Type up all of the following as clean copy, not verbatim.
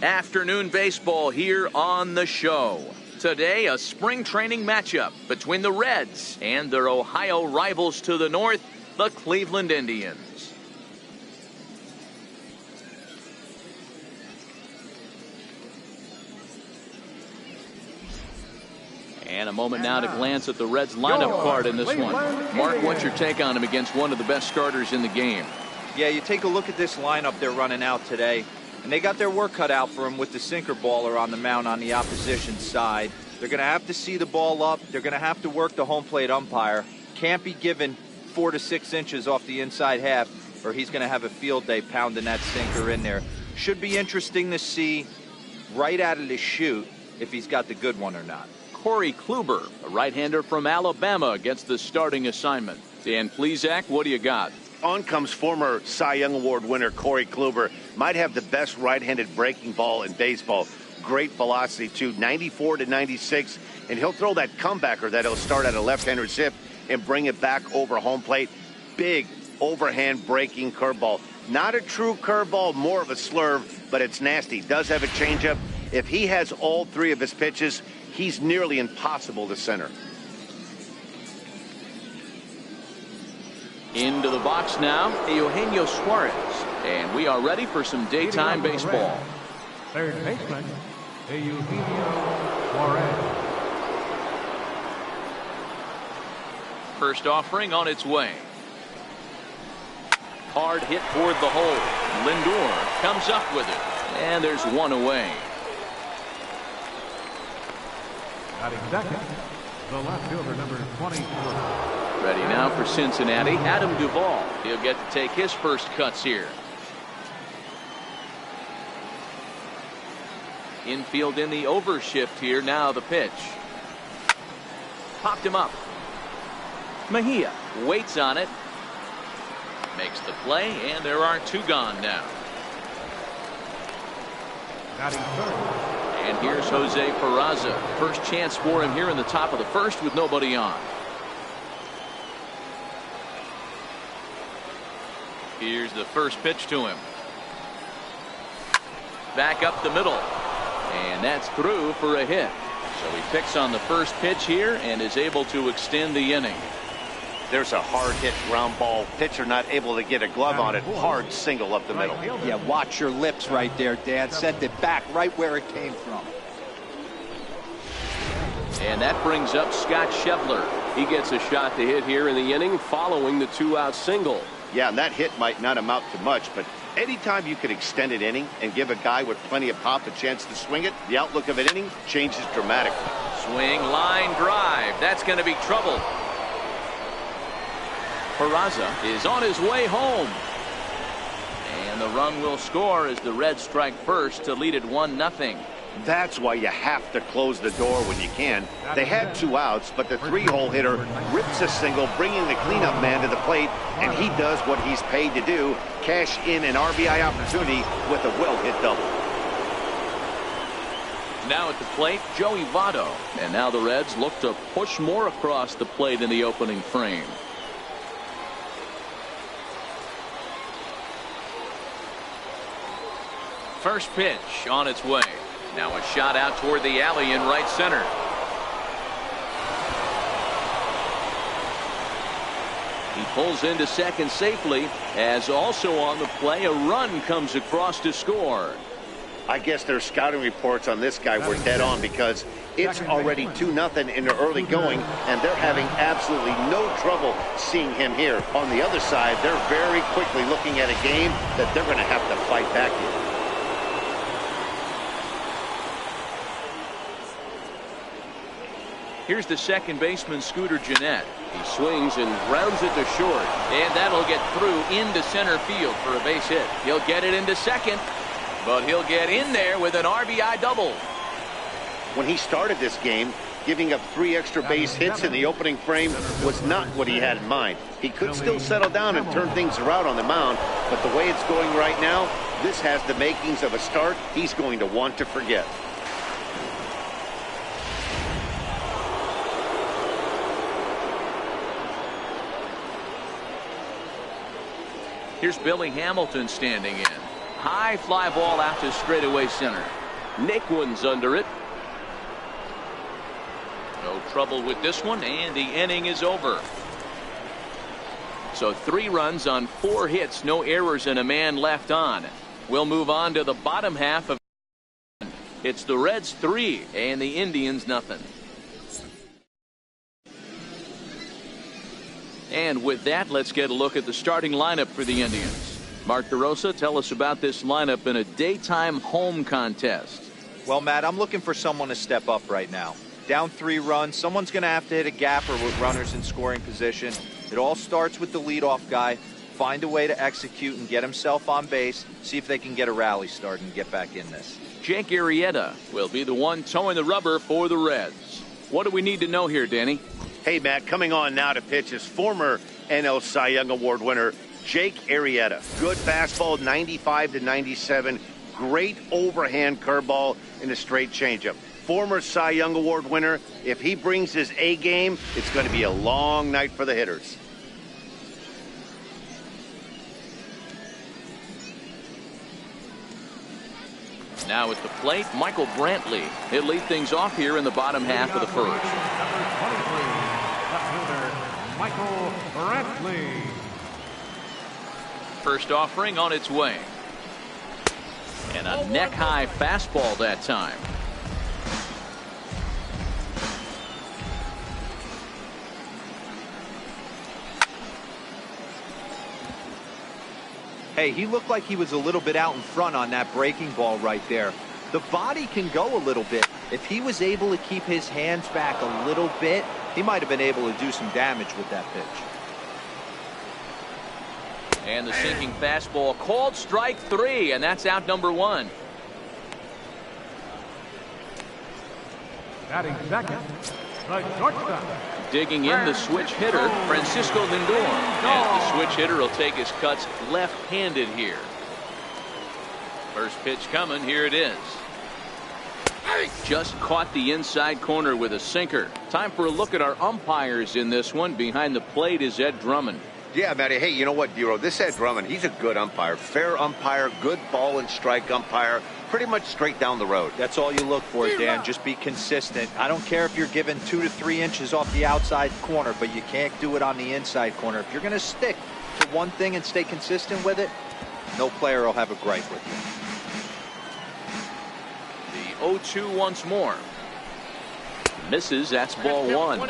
Afternoon baseball here on the show. Today, a spring training matchup between the Reds and their Ohio rivals to the north, the Cleveland Indians. And a moment now to glance at the Reds lineup card in this one. Mark, what's your take on him against one of the best starters in the game? Yeah, you take a look at this lineup they're running out today, and they got their work cut out for them with the sinker baller on the mound on the opposition side. They're going to have to see the ball up. They're going to have to work the home plate umpire. Can't be given 4 to 6 inches off the inside half, or he's going to have a field day pounding that sinker in there. Should be interesting to see right out of the chute if he's got the good one or not. Corey Kluber, a right-hander from Alabama, gets the starting assignment. Dan Plesac, what do you got? On comes former Cy Young Award winner Corey Kluber. Might have the best right-handed breaking ball in baseball. Great velocity, too, 94 to 96. And he'll throw that comebacker that he'll start at a left-hander's hip and bring it back over home plate. Big overhand breaking curveball. Not a true curveball, more of a slurve, but it's nasty. Does have a changeup. If he has all three of his pitches, he's nearly impossible to center. Into the box now, Eugenio Suarez. And we are ready for some daytime baseball. Third baseman, Eugenio Suarez. First offering on its way. Hard hit toward the hole. Lindor comes up with it. And there's one away. Batting second, the left fielder, number 24. Ready now for Cincinnati, Adam Duvall. He'll get to take his first cuts here. Infield in the overshift here. Now the pitch. Popped him up. Mejia waits on it. Makes the play, and there are two gone now. Batting third. And here's Jose Peraza. First chance for him here in the top of the first with nobody on. Here's the first pitch to him. Back up the middle. And that's through for a hit. So he picks on the first pitch here and is able to extend the inning. There's a hard hit ground ball. Pitcher not able to get a glove on it. Hard single up the middle. Yeah, watch your lips right there, Dan. Sent it back right where it came from. And that brings up Scott Scheffler. He gets a shot to hit here in the inning following the 2-out single. Yeah, and that hit might not amount to much, but anytime you can extend an inning and give a guy with plenty of pop a chance to swing it, the outlook of an inning changes dramatically. Swing, line drive. That's going to be trouble. Peraza is on his way home. And the run will score as the Reds strike first to lead it 1-0. That's why you have to close the door when you can. They had 2 outs, but the 3-hole hitter rips a single, bringing the cleanup man to the plate, and he does what he's paid to do, cash in an RBI opportunity with a well-hit double. Now at the plate, Joey Votto. And now the Reds look to push more across the plate in the opening frame. First pitch on its way. Now a shot out toward the alley in right center. He pulls into second safely, as also on the play a run comes across to score. I guess their scouting reports on this guy were dead on, because it's already 2-0 in the early going, and they're having absolutely no trouble seeing him here. On the other side, they're very quickly looking at a game that they're going to have to fight back in. Here's the second baseman, Scooter Gennett. He swings and rounds it to short, and that'll get through into center field for a base hit. He'll get it into second, but he'll get in there with an RBI double. When he started this game, giving up 3 extra base hits in the opening frame was not what he had in mind. He could still settle down and turn things around on the mound, but the way it's going right now, this has the makings of a start he's going to want to forget. Here's Billy Hamilton standing in. High fly ball out to straightaway center. Naquin's under it. No trouble with this one, and the inning is over. So 3 runs on 4 hits, no errors, and a man left on. We'll move on to the bottom half of. It's the Reds 3 and the Indians nothing. And with that, let's get a look at the starting lineup for the Indians. Mark DeRosa, tell us about this lineup in a daytime home contest. Well, Matt, I'm looking for someone to step up right now. Down 3 runs, someone's going to have to hit a gapper with runners in scoring position. It all starts with the leadoff guy. Find a way to execute and get himself on base. See if they can get a rally started and get back in this. Jake Arrieta will be the one towing the rubber for the Reds. What do we need to know here, Danny? Hey, Matt, coming on now to pitch is former NL Cy Young Award winner Jake Arrieta. Good fastball, 95 to 97. Great overhand curveball and a straight changeup. Former Cy Young Award winner. If he brings his A game, it's going to be a long night for the hitters. Now at the plate, Michael Brantley. He'll lead things off here in the bottom half of the first. Michael Brantley. First offering on its way. And a neck-high fastball that time. Hey, he looked like he was a little bit out in front on that breaking ball right there. The body can go a little bit. If he was able to keep his hands back a little bit, he might have been able to do some damage with that pitch. And the sinking fastball called strike 3, and that's out number 1. Batting second, the shortstop. Digging in the switch hitter, Francisco Lindor. And the switch hitter will take his cuts left-handed here. First pitch coming, here it is. Just caught the inside corner with a sinker. Time for a look at our umpires in this one. Behind the plate is Ed Drummond. Yeah, Matty. Hey, you know what, Dero? This Ed Drummond, he's a good umpire. Fair umpire, good ball and strike umpire. Pretty much straight down the road. That's all you look for, Dan. Just be consistent. I don't care if you're given 2 to 3 inches off the outside corner, but you can't do it on the inside corner. If you're going to stick to one thing and stay consistent with it, no player will have a gripe with you. The 0-2 once more. Misses. That's ball 1.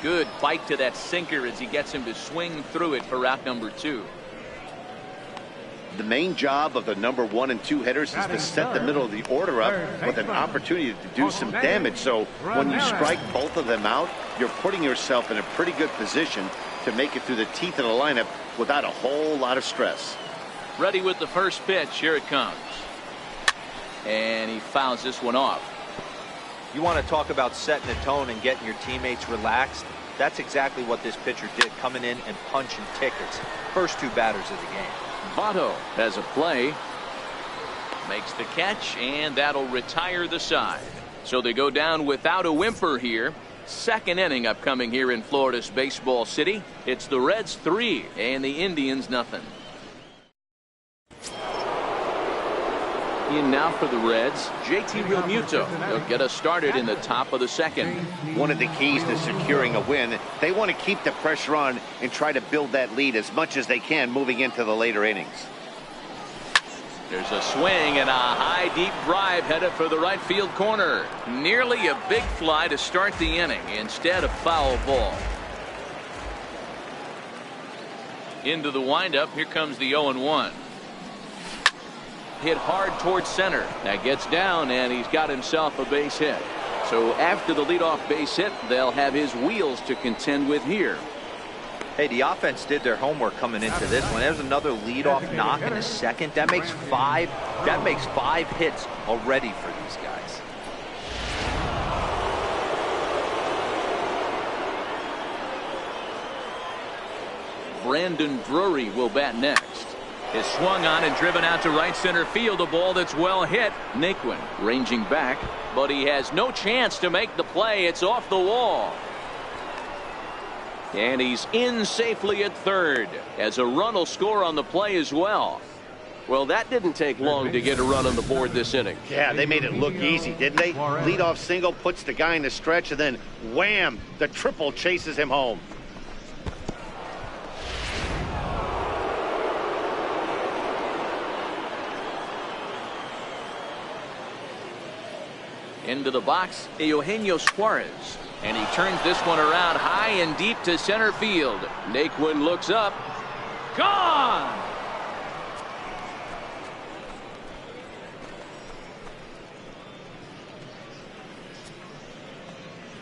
Good bite to that sinker as he gets him to swing through it for out number 2. The main job of the number 1 and 2 hitters is to set the middle of the order up with an opportunity to do some damage. So when you strike both of them out, you're putting yourself in a pretty good position to make it through the teeth of the lineup without a whole lot of stress. Ready with the first pitch. Here it comes. And he fouls this one off. You want to talk about setting the tone and getting your teammates relaxed? That's exactly what this pitcher did, coming in and punching tickets. First 2 batters of the game. Votto has a play. Makes the catch, and that'll retire the side. So they go down without a whimper here. Second inning upcoming here in Florida's Baseball City. It's the Reds 3 and the Indians nothing. In now for the Reds, JT Realmuto. He'll get us started in the top of the second. One of the keys to securing a win, they want to keep the pressure on and try to build that lead as much as they can moving into the later innings. There's a swing and a high deep drive headed for the right field corner. Nearly a big fly to start the inning. Instead, a foul ball. Into the windup. Here comes the 0-1. Hit hard towards center. That gets down, and he's got himself a base hit. So after the leadoff base hit, they'll have his wheels to contend with here. Hey, the offense did their homework coming into this one. There's another leadoff knock in the second. That makes 5. That makes 5 hits already for these guys. Brandon Drury will bat next. Is swung on and driven out to right center field. A ball that's well hit. Naquin ranging back, but he has no chance to make the play. It's off the wall. And he's in safely at third, as a run will score on the play as well. Well, that didn't take long to get a run on the board this inning. Yeah, they made it look easy, didn't they? Leadoff single puts the guy in the stretch, and then wham, the triple chases him home. Into the box, Eugenio Suarez. And he turns this one around high and deep to center field. Naquin looks up. Gone!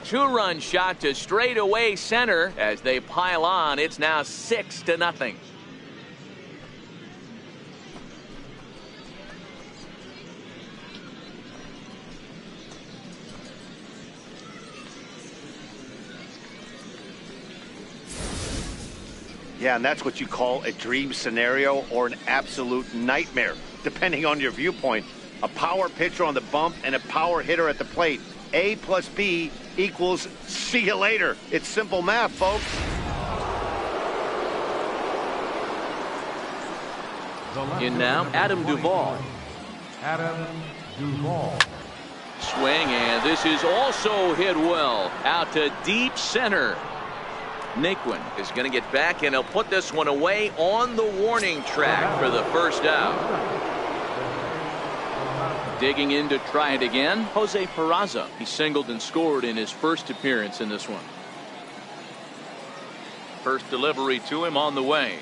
Two-run shot to straightaway center as they pile on. It's now 6-0. Yeah, and that's what you call a dream scenario or an absolute nightmare, depending on your viewpoint. A power pitcher on the bump and a power hitter at the plate. A plus B equals see you later. It's simple math, folks. In now, Adam Duvall. Adam Duvall. Swing, and this is also hit well. Out to deep center. Naquin is going to get back, and he'll put this one away on the warning track for the first out. Digging in to try it again, Jose Peraza. He singled and scored in his first appearance in this one. First delivery to him on the way.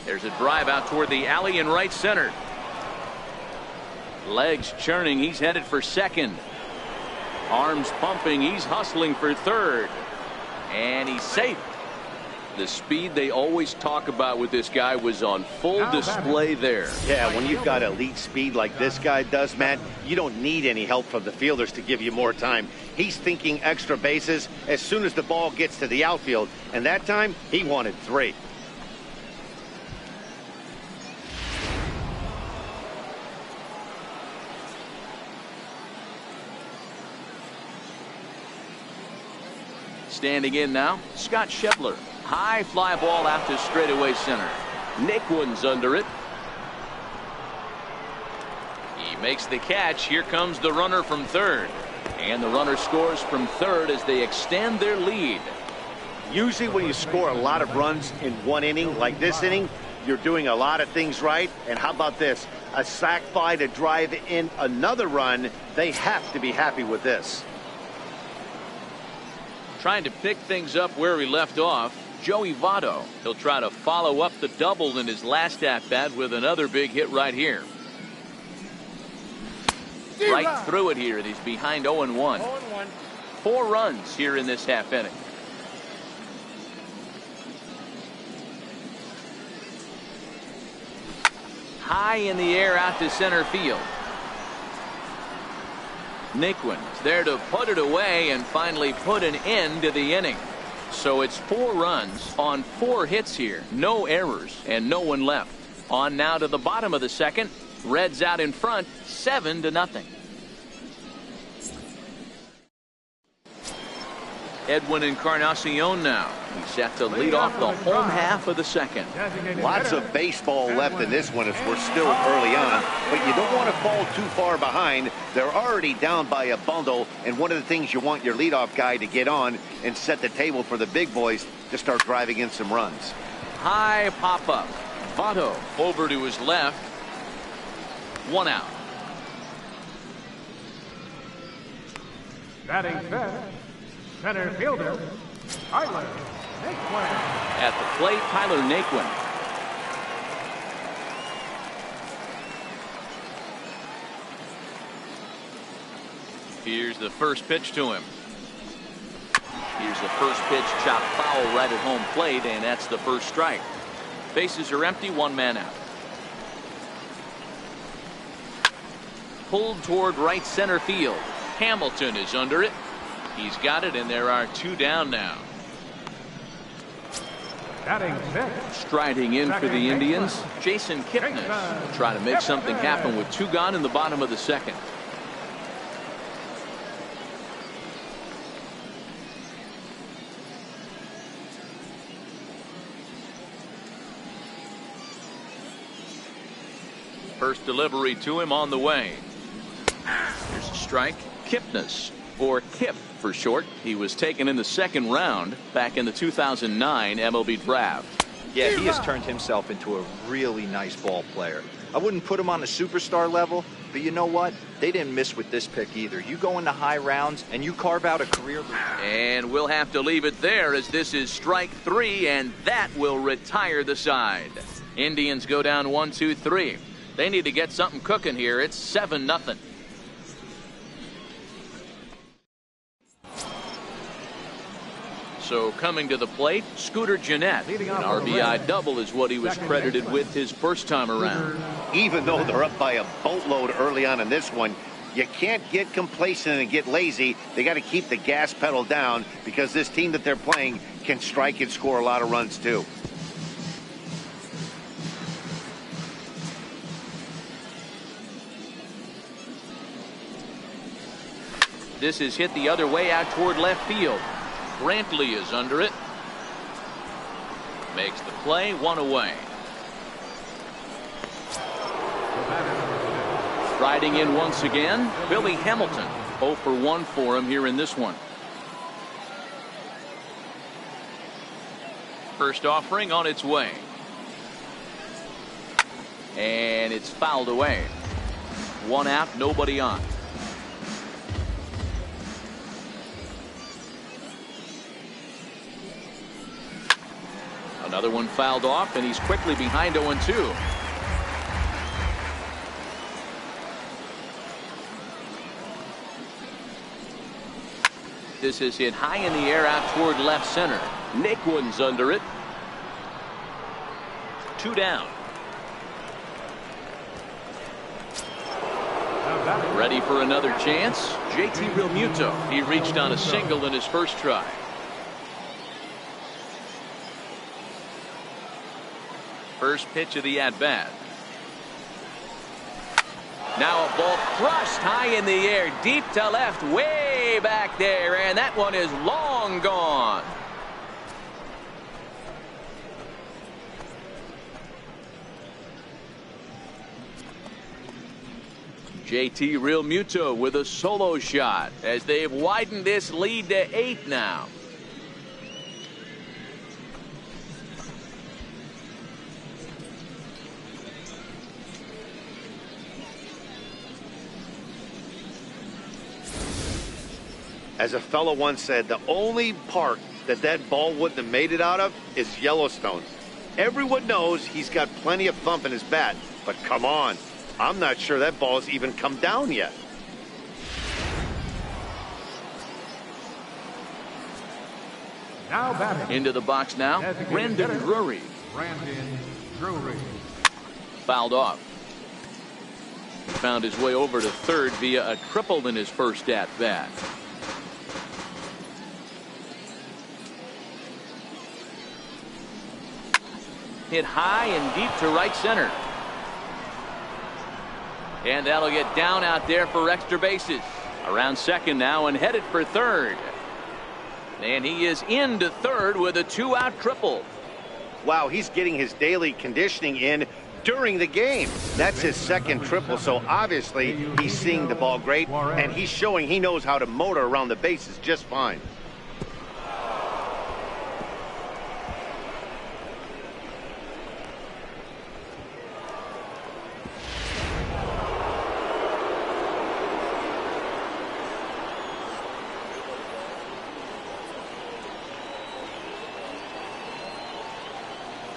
There's a drive out toward the alley in right center. Legs churning, he's headed for second. Arms pumping, he's hustling for third. And he's safe. The speed they always talk about with this guy was on full display there. Yeah, when you've got elite speed like this guy does, Matt, you don't need any help from the fielders to give you more time. He's thinking extra bases as soon as the ball gets to the outfield, and that time he wanted 3. Standing in now, Scott Schebler. High fly ball out to straightaway center. Naquin's under it. He makes the catch. Here comes the runner from third. And the runner scores from third as they extend their lead. Usually when you score a lot of runs in one inning, like this inning, you're doing a lot of things right. And how about this? A sac fly to drive in another run. They have to be happy with this. Trying to pick things up where he left off, Joey Votto. He'll try to follow up the double in his last at-bat with another big hit right here. Right through it here. He's behind 0-1. 4 runs here in this half inning. High in the air out to center field. Naquin is there to put it away and finally put an end to the inning. So it's 4 runs on 4 hits here. No errors and no one left. On now to the bottom of the second. Reds out in front, 7-0. Edwin Encarnacion now. He's set to lead off the home half of the second. Lots of baseball left in this one as we're still early on, but you don't want to fall too far behind. They're already down by a bundle, and one of the things you want your leadoff guy to get on and set the table for the big boys to start driving in some runs. High pop up. Votto over to his left. 1 out. Batting fifth, center fielder, Tyler Naquin. At the plate, Tyler Naquin. Here's the first pitch to him. Here's the first pitch, chopped foul right at home plate, and that's the first strike. Bases are empty, 1 man out. Pulled toward right center field. Hamilton is under it. He's got it, and there are 2 down now. Batting sixth, Striding in for the Indians, Jason Kipnis will try to make something happen with 2 gone in the bottom of the second. First delivery to him on the way. Here's a strike. Kipnis, or Kip for short. He was taken in the second round back in the 2009 MLB draft. Yeah, he has turned himself into a really nice ball player. I wouldn't put him on the superstar level, but you know what? They didn't miss with this pick either. You go into high rounds and you carve out a career. And we'll have to leave it there as this is strike 3, and that will retire the side. Indians go down 1-2-3. They need to get something cooking here. It's 7-0. So coming to the plate, Scooter Gennett. An RBI double is what he was credited with his first time around. Even though they're up by a boatload early on in this one, you can't get complacent and get lazy. They got to keep the gas pedal down because this team that they're playing can strike and score a lot of runs too. This is hit the other way out toward left field. Brantley is under it. Makes the play, 1 away. Riding in once again, Billy Hamilton. 0 for 1 for him here in this one. First offering on its way. And it's fouled away. 1 out, nobody on. Another one fouled off, and he's quickly behind 0-2. This is hit high in the air out toward left center. Naquin's under it. 2 down. Ready for another chance. JT Realmuto. He reached on a single in his first try. First pitch of the at-bat. Now a ball crushed high in the air, deep to left, way back there, and that one is long gone. JT Realmuto with a solo shot as they've widened this lead to 8 now. As a fellow once said, the only park that ball wouldn't have made it out of is Yellowstone. Everyone knows he's got plenty of thump in his bat, but come on, I'm not sure that ball's even come down yet. Now batting. Into the box now, Brandon Drury. Brandon Drury. Fouled off. Found his way over to third via a triple in his first at-bat. Hit high and deep to right center. And that'll get down out there for extra bases. Around second now and headed for third. And he is into third with a 2-out triple. Wow, he's getting his daily conditioning in during the game. That's his second triple, so obviously he's seeing the ball great, and he's showing he knows how to motor around the bases just fine.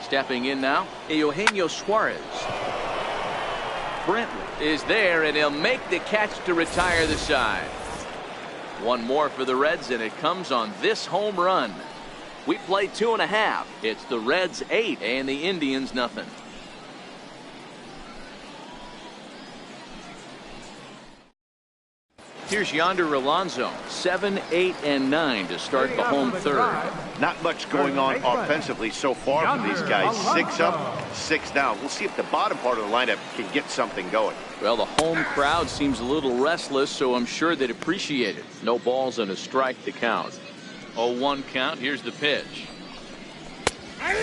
Stepping in now, Eugenio Suarez. Brantley is there, and he'll make the catch to retire the side. One more for the Reds, and it comes on this home run. We play 2.5. It's the Reds 8 and the Indians nothing. Here's Yonder Alonso, 7, 8, and 9 to start the home third. Not much going on offensively so far for these guys. 6 up, 6 down. We'll see if the bottom part of the lineup can get something going. Well, the home crowd seems a little restless, so I'm sure they'd appreciate it. No balls and a strike to count. 0-1 count. Here's the pitch.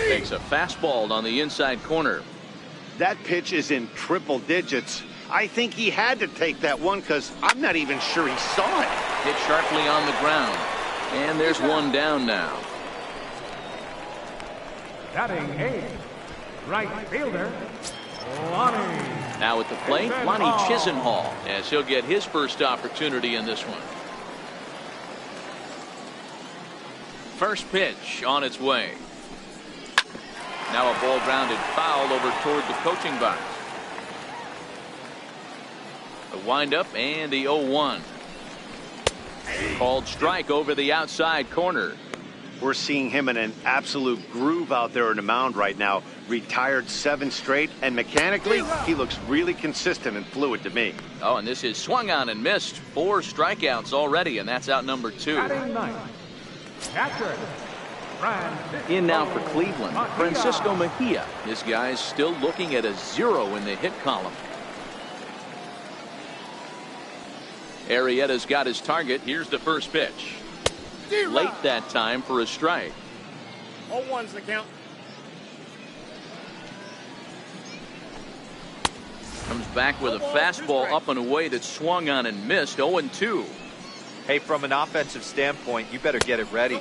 Takes a fastball on the inside corner. That pitch is in triple digits. I think he had to take that one because I'm not even sure he saw it. Hit sharply on the ground. And there's one down now. Batting eighth, right fielder, Lonnie. Now at the plate, Lonnie Chisenhall, as he'll get his first opportunity in this one. First pitch on its way. Now a ball grounded foul over toward the coaching box. A windup and the 0-1. Called strike over the outside corner. We're seeing him in an absolute groove out there in the mound right now. Retired 7 straight, and mechanically, he looks really consistent and fluid to me. Oh, and this is swung on and missed. 4 strikeouts already, and that's out number 2. Batting ninth, catcher, In now for Cleveland, Francisco Mejia. This guy's still looking at a 0 in the hit column. Arrieta's got his target. Here's the first pitch. Late that time for a strike. 0-1's the count. Comes back with a fastball up and away that swung on and missed. 0-2. Hey, from an offensive standpoint, you better get it ready.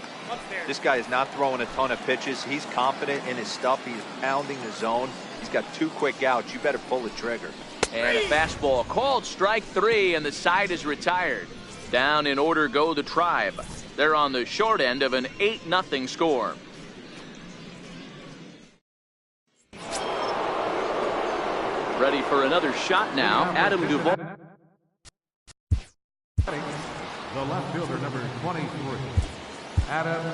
This guy is not throwing a ton of pitches. He's confident in his stuff. He's pounding the zone. He's got 2 quick outs. You better pull the trigger. And a fastball called strike 3, and the side is retired. Down in order go the Tribe. They're on the short end of an 8-0 score. Ready for another shot now. Adam Duvall. The left fielder, number 23, Adam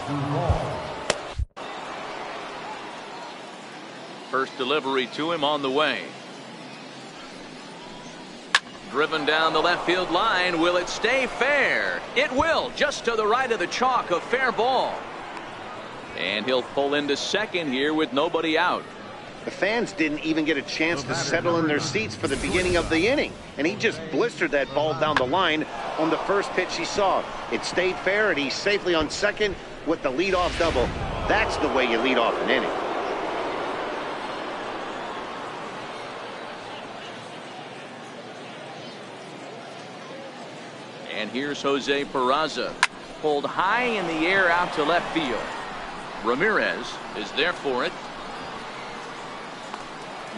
Duvall. First delivery to him on the way. Driven down the left field line. Will it stay fair? It will. Just to the right of the chalk. A fair ball. And he'll pull into second here with nobody out. The fans didn't even get a chance to settle in their seats for the beginning of the inning, and he just blistered that ball down the line on the first pitch he saw. It stayed fair, and he's safely on second with the leadoff double. That's the way you lead off an inning. And here's Jose Peraza. Pulled high in the air out to left field. Ramirez is there for it.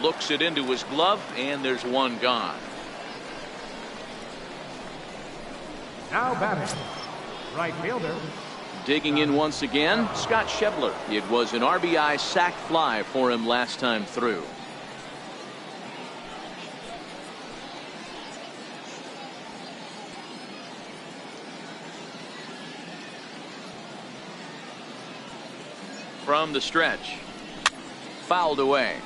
Looks it into his glove, and there's one gone. Now batting, right fielder. Digging in once again, Scott Schebler. It was an RBI sac fly for him last time through. From the stretch. Fouled away.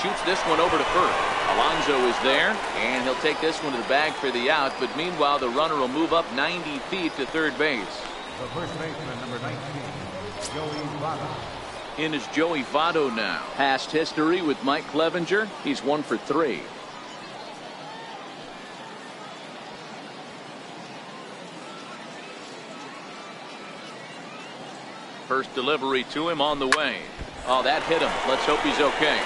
Shoots this one over to first. Alonso is there, and he'll take this one to the bag for the out, but meanwhile the runner will move up 90 feet to third base. The first baseman, number 19, Joey Votto. In is Joey Votto now. Past history with Mike Clevenger. He's 1 for 3. First delivery to him on the way. Oh, that hit him. Let's hope he's okay.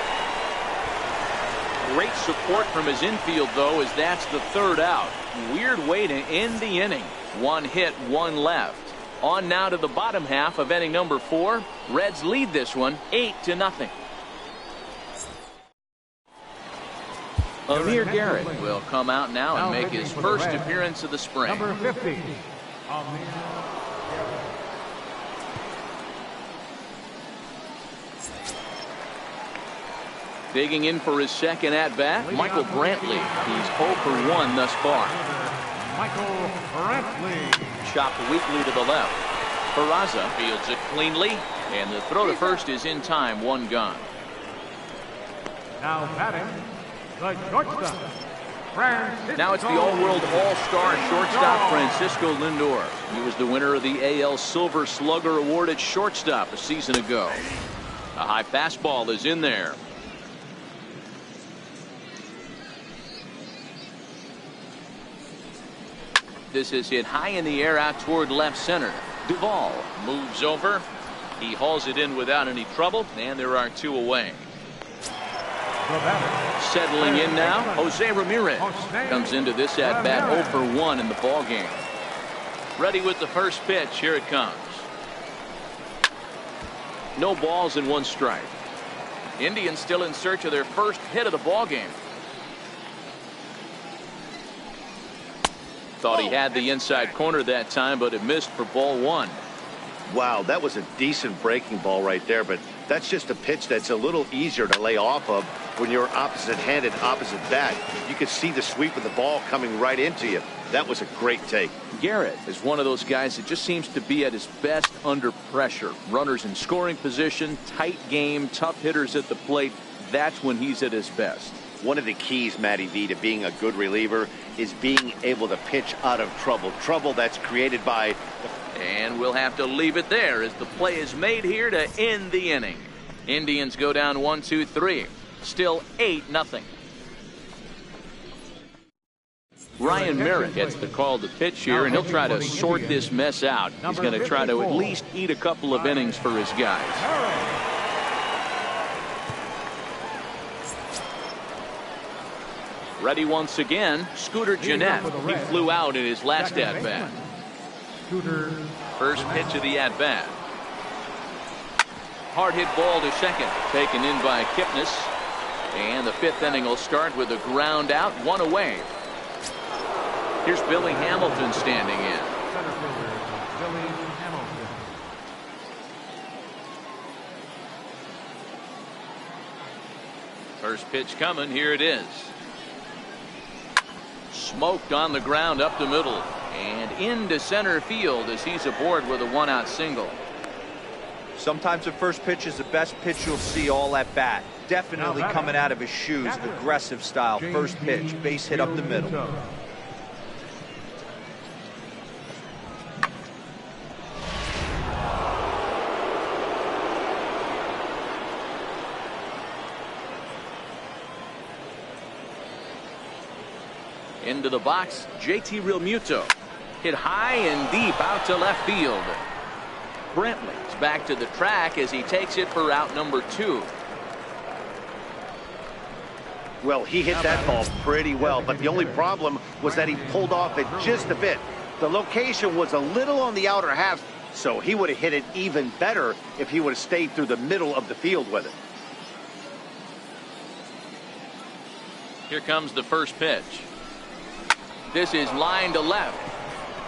Great support from his infield, though, as that's the third out. Weird way to end the inning. 1 hit, 1 left. On now to the bottom half of inning number 4. Reds lead this one 8-0. Amir Garrett will come out now and make his first appearance of the spring. Number 50, Amir Garrett. Digging in for his second at-bat, Michael Brantley. He's 0 for 1 thus far. Michael Brantley. Chopped weakly to the left. Peraza fields it cleanly, and the throw to first is in time. 1 gone. Now batting, the shortstop, Francisco. Now it's the all-world all-star shortstop Francisco Lindor. He was the winner of the AL Silver Slugger Award at shortstop a season ago. A high fastball is in there. This is hit high in the air out toward left center. Duvall moves over. He hauls it in without any trouble, and there are 2 away. Settling in now, Jose Ramirez comes into this at bat 0 for 1 in the ball game. Ready with the first pitch. Here it comes. No balls and 1 strike. Indians still in search of their first hit of the ball game. Thought he had the inside corner that time, but it missed for ball 1. Wow, that was a decent breaking ball right there, but that's just a pitch that's a little easier to lay off of when you're opposite-handed, opposite bat. You could see the sweep of the ball coming right into you. That was a great take. Garrett is one of those guys that just seems to be at his best under pressure. Runners in scoring position, tight game, tough hitters at the plate. That's when he's at his best. One of the keys, Matty V, to being a good reliever is being able to pitch out of trouble. Trouble that's created by... And we'll have to leave it there as the play is made here to end the inning. Indians go down 1-2-3. Still 8-0. Ryan Merritt gets the call to pitch here, and he'll try to sort this mess out. He's going to try to at least eat a couple of innings for his guys. Ready once again, Scooter Gennett. He flew out in his last at-bat. First pitch of the at-bat. Hard hit ball to second, taken in by Kipnis. And the 5th inning will start with a ground out, 1 away. Here's Billy Hamilton standing in. First pitch coming, here it is. Smoked on the ground up the middle and into center field as he's aboard with a 1-out single. Sometimes the first pitch is the best pitch you'll see all at bat. Definitely coming out of his shoes, aggressive style. First pitch, base hit up the middle. Into the box, JT Realmuto. Hit high and deep out to left field. Brantley's back to the track as he takes it for out number 2. Well, he hit that ball pretty well, but the only problem was that he pulled off it just a bit. The location was a little on the outer half, so he would have hit it even better if he would have stayed through the middle of the field with it. Here comes the first pitch. This is line to left.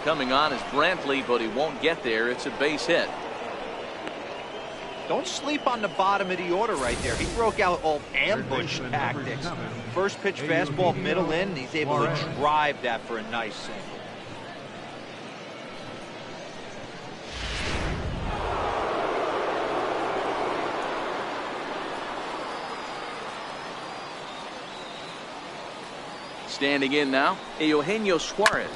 Coming on is Brantley, but he won't get there. It's a base hit. Don't sleep on the bottom of the order right there. He broke out all ambush tactics. First pitch fastball, middle in, and he's able to drive that for a nice single. Standing in now, Eugenio Suarez,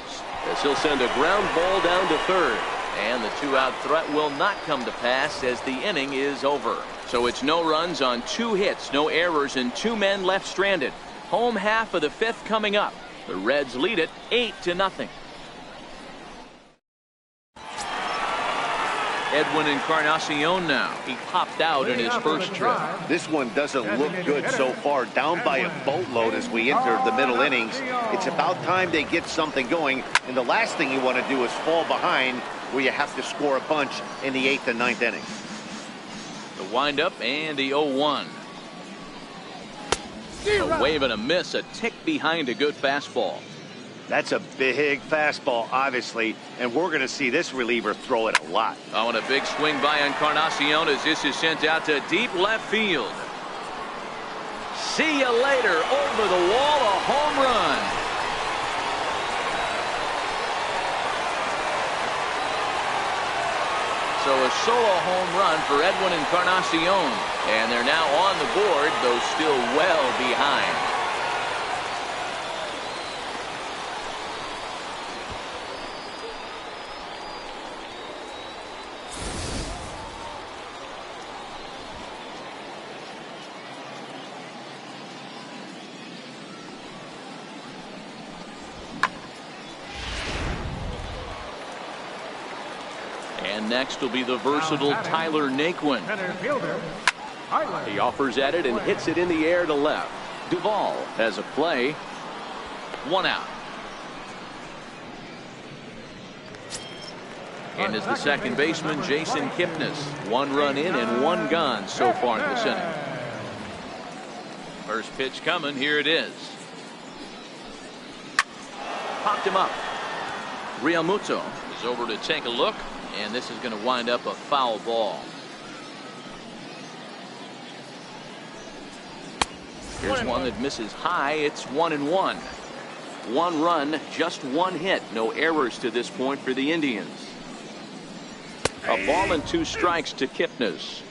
as he'll send a ground ball down to third. And the 2-out threat will not come to pass as the inning is over. So it's no runs on 2 hits, no errors, and 2 men left stranded. Home half of the 5th coming up. The Reds lead it 8-0. Edwin Encarnacion now. He popped out in his first trip. This one doesn't look good so far. Down by a boatload as we enter the middle innings. It's about time they get something going. And the last thing you want to do is fall behind where you have to score a bunch in the 8th and 9th innings. The windup and the 0-1. A wave and a miss, a tick behind a good fastball. That's a big fastball, obviously, and we're going to see this reliever throw it a lot. Oh, and a big swing by Encarnacion as this is sent out to deep left field. See you later. Over the wall, a home run. So a solo home run for Edwin Encarnacion. And they're now on the board, though still well behind. next will be the versatile Tyler Naquin. Center fielder, Tyler. He offers at it and hits it in the air to left. Duvall has a play. 1 out. And is the second baseman Jason Kipnis. 1 run in and 1 gone so far this inning. First pitch coming. Here it is. Popped him up. Realmuto is over to take a look, and this is going to wind up a foul ball. Here's one that misses high. It's 1-1. 1 run, just 1 hit. No errors to this point for the Indians. A ball and 2 strikes to Kipnis.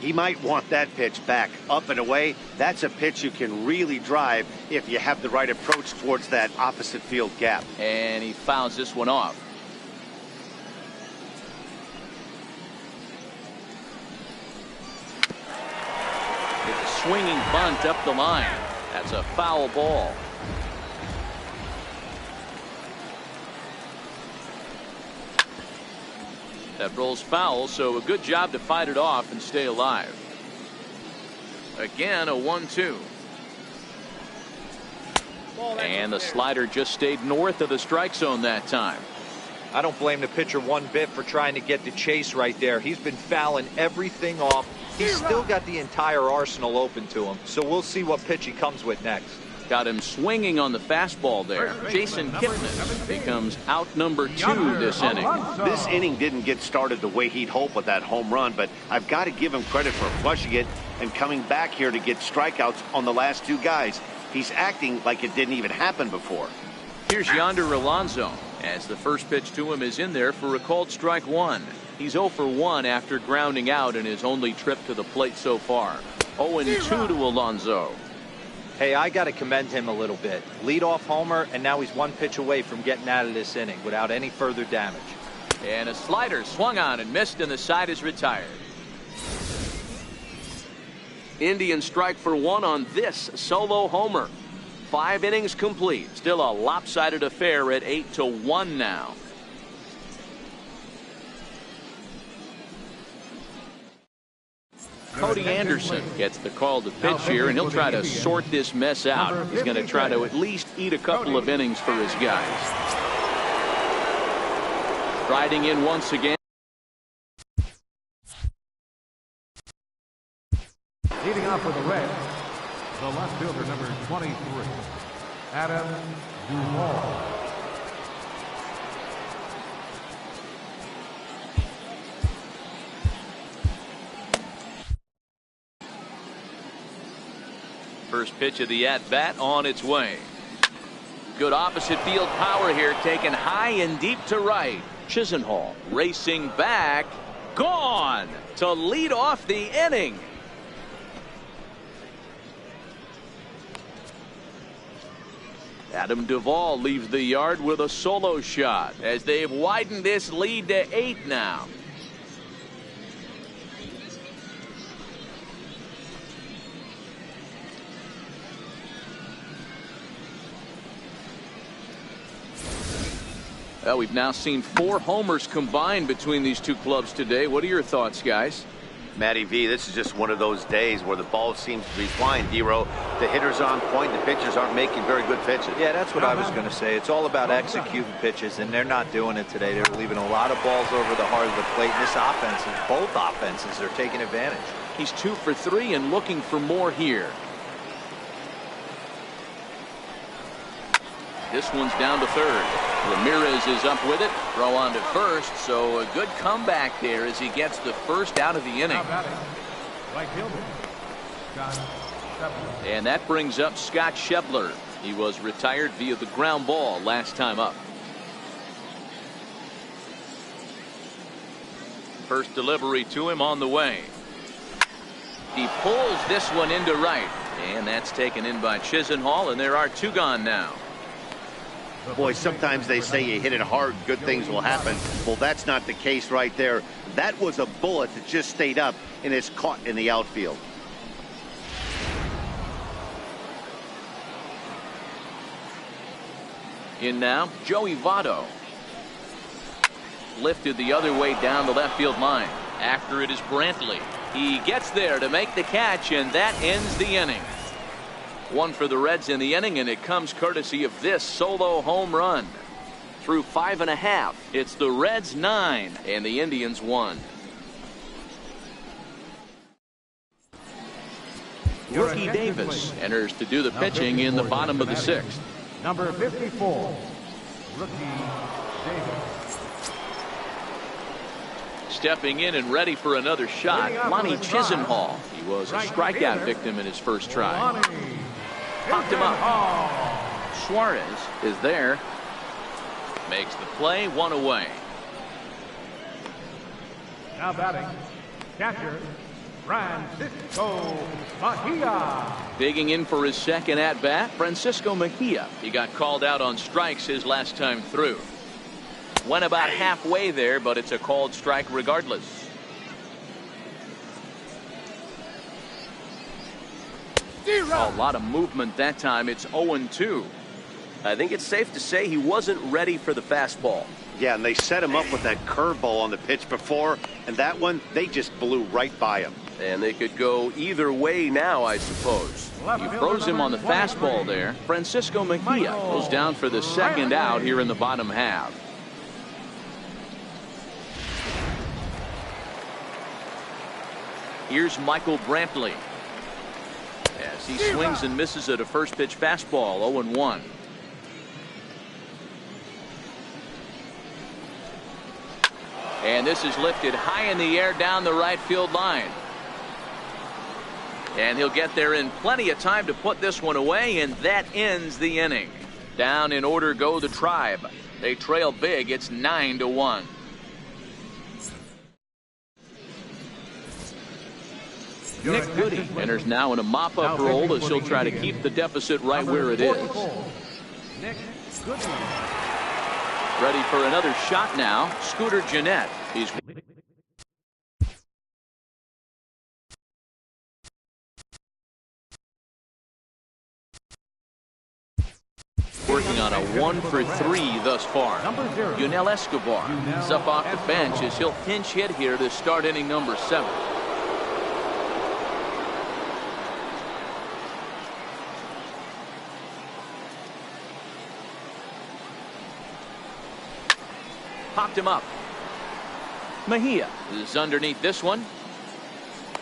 He might want that pitch back, up and away. That's a pitch you can really drive if you have the right approach towards that opposite field gap. And he fouls this one off. It's a swinging bunt up the line. That's a foul ball. That rolls foul, so a good job to fight it off and stay alive. Again, a 1-2. And the slider just stayed north of the strike zone that time. I don't blame the pitcher one bit for trying to get the chase right there. He's been fouling everything off. He's still got the entire arsenal open to him, so we'll see what pitch he comes with next. Got him swinging on the fastball there. Jason Kipnis becomes out number 2 this inning. This inning didn't get started the way he'd hoped with that home run, but I've got to give him credit for flushing it and coming back here to get strikeouts on the last 2 guys. He's acting like it didn't even happen before. Here's Yonder Alonso as the first pitch to him is in there for a called strike 1. He's 0 for 1 after grounding out in his only trip to the plate so far. 0-2 to Alonso. Hey, I got to commend him a little bit. Leadoff homer, and now he's 1 pitch away from getting out of this inning without any further damage. And a slider swung on and missed, and the side is retired. Indians strike for 1 on this solo homer. 5 innings complete. Still a lopsided affair at 8-1 now. Cody Anderson gets the call to pitch here, and he'll try to sort this mess out. He's going to try to at least eat a couple of innings for his guys. Striding in once again. Leading off for the Reds, the left fielder, number 23, Adam Duvall. First pitch of the at-bat on its way. Good opposite field power here, taken high and deep to right. Chisenhall racing back. Gone to lead off the inning. Adam Duvall leaves the yard with a solo shot as they've widened this lead to 8 now. Well, we've now seen 4 homers combined between these 2 clubs today. What are your thoughts, guys? Matty V, this is just one of those days where the ball seems to be flying, Dero. The hitters are on point. The pitchers aren't making very good pitches. Yeah, that's what I was going to say. It's all about executing pitches, and they're not doing it today. They're leaving a lot of balls over the heart of the plate. And this offense, both offenses are taking advantage. He's 2 for 3 and looking for more here. This one's down to third. Ramirez is up with it. Throw on to first. So a good comeback there as he gets the first out of the inning. Right fielder, Scott Shepler. And that brings up Scott Shepler. He was retired via the ground ball last time up. First delivery to him on the way. He pulls this one into right. And that's taken in by Chisenhall, and there are 2 gone now. Boy, sometimes they say you hit it hard, good things will happen. Well, that's not the case right there. That was a bullet that just stayed up and is caught in the outfield. In now, Joey Votto. lifted the other way down the left field line. After it is Brantley. He gets there to make the catch, and that ends the inning. One for the Reds in the inning, and it comes courtesy of this solo home run. Through 5.5, it's the Reds 9 and the Indians 1. Rookie Davis enters to do the pitching in the bottom of the 6th. Number 54, rookie Davis. Stepping in and ready for another shot, Lonnie Chisenhall. He was a strikeout victim in his first try. Popped him up. Suarez is there. Makes the play, 1 away. Now batting, catcher Francisco Mejia. Digging in for his second at bat, Francisco Mejia. He got called out on strikes his last time through. Went about halfway there, but it's a called strike regardless. A lot of movement that time. It's 0-2. I think it's safe to say he wasn't ready for the fastball. Yeah, and they set him up with that curveball on the pitch before, and that one, they just blew right by him. And they could go either way now, I suppose. He throws him on the fastball there. Francisco Mejia goes down for the second out here in the bottom half. Here's Michael Brantley. As he swings and misses at a first pitch fastball, 0-1. And this is lifted high in the air down the right field line. And he'll get there in plenty of time to put this one away, and that ends the inning. Down in order go the Tribe. They trail big. It's 9-1. Nick Goody enters now in a mop-up role as he'll try to keep the deficit right where it is. Nick Goody. Ready for another shot now. Scooter Gennett. He's working on a 1-for-3 thus far. Yunel Escobar is up off the bench as he'll pinch hit here to start inning number 7. Popped him up. Mejia is underneath this one.